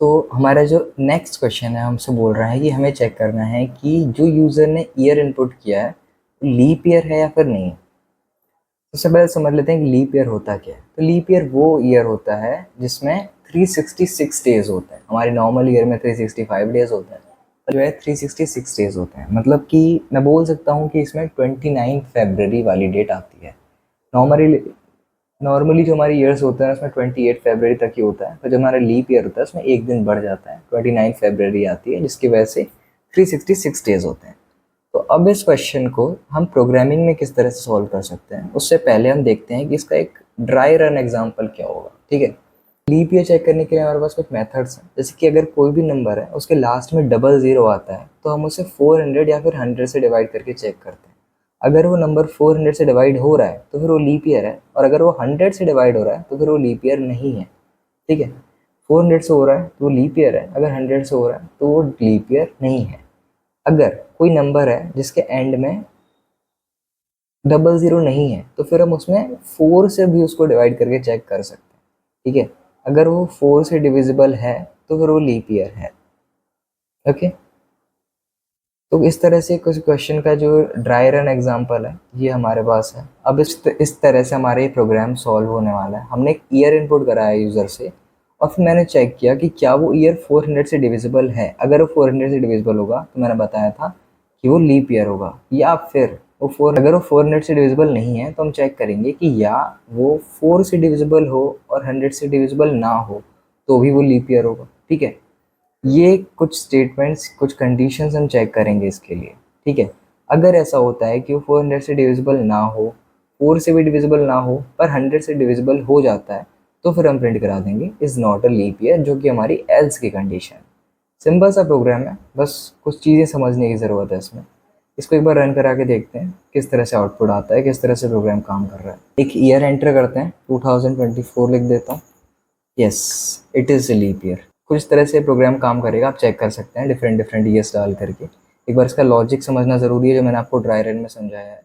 तो हमारा जो नेक्स्ट क्वेश्चन है हमसे बोल रहा है कि हमें चेक करना है कि जो यूज़र ने ईयर इनपुट किया है लीप ईयर है या फिर नहीं। सबसे पहले समझ लेते हैं कि लीप ईयर होता क्या है। तो लीप ईयर वो ईयर होता है जिसमें 366 डेज होते हैं। हमारे नॉर्मल ईयर में 365 डेज होते हैं, और जो है 366 डेज होते हैं। मतलब कि मैं बोल सकता हूँ कि इसमें 29 फरवरी वाली डेट आती है। नॉर्मली नॉर्मली जो हमारे ईयर्स होते हैं उसमें 28 फरवरी तक ही होता है, पर जो हमारा लीप ईयर होता है उसमें एक दिन बढ़ जाता है, 29 फरवरी आती है, जिसकी वजह से 366 डेज होते हैं। तो अब इस क्वेश्चन को हम प्रोग्रामिंग में किस तरह से सॉल्व कर सकते हैं, उससे पहले हम देखते हैं कि इसका एक ड्राई रन एग्जाम्पल क्या होगा। ठीक है, लीप ईयर चेक करने के लिए हमारे पास कुछ मेथड्स हैं। जैसे कि अगर कोई भी नंबर है उसके लास्ट में डबल ज़ीरो आता है तो हम उसे 400 या फिर 100 से डिवाइड करके चेक करते हैं। अगर वो नंबर 400 से डिवाइड हो रहा है तो फिर वो लीप ईयर है, और अगर वो 100 से डिवाइड हो रहा है तो फिर वो लीप ईयर नहीं है। ठीक है, 400 से हो रहा है तो वो लीप ईयर है, अगर 100 से हो रहा है तो वो लीप ईयर नहीं है। अगर कोई नंबर है जिसके एंड में डबल ज़ीरो नहीं है तो फिर हम उसमें 4 से भी उसको डिवाइड करके चेक कर सकते हैं। ठीक है, अगर वो 4 से डिविजिबल है तो फिर वो लीप ईयर है। ओके, तो इस तरह से कुछ क्वेश्चन का जो ड्राई रन एग्जांपल है ये हमारे पास है। अब इस तरह से हमारे ये प्रोग्राम सॉल्व होने वाला है। हमने एक ईयर इनपुट कराया यूज़र से, और फिर मैंने चेक किया कि क्या वो ईयर 400 से डिविजिबल है। अगर वो 400 से डिविजिबल होगा तो मैंने बताया था कि वो लीप ईयर होगा, या फिर अगर वो 400 से डिविजिबल नहीं है तो हम चेक करेंगे कि या वो 4 से डिविजिबल हो और 100 से डिविजिबल ना हो तो भी वो लीप ईयर होगा। ठीक है, ये कुछ स्टेटमेंट्स, कुछ कंडीशंस हम चेक करेंगे इसके लिए। ठीक है, अगर ऐसा होता है कि वो 400 से डिविजिबल ना हो, 4 से भी डिविजिबल ना हो, पर 100 से डिविजिबल हो जाता है, तो फिर हम प्रिंट करा देंगे is not a leap year, जो कि हमारी एल्स की कंडीशन। सिंपल सा प्रोग्राम है, बस कुछ चीज़ें समझने की ज़रूरत है इसमें। इसको एक बार रन करा के देखते हैं किस तरह से आउटपुट आता है, किस तरह से प्रोग्राम काम कर रहा है। एक ईयर एंटर करते हैं, 2024 लिख देता हूँ। Yes, it is a leap year. कुछ इस तरह से प्रोग्राम काम करेगा, आप चेक कर सकते हैं डिफरेंट डिफरेंट ईयर्स डाल करके। एक बार इसका लॉजिक समझना ज़रूरी है जो मैंने आपको ड्राई रन में समझाया है।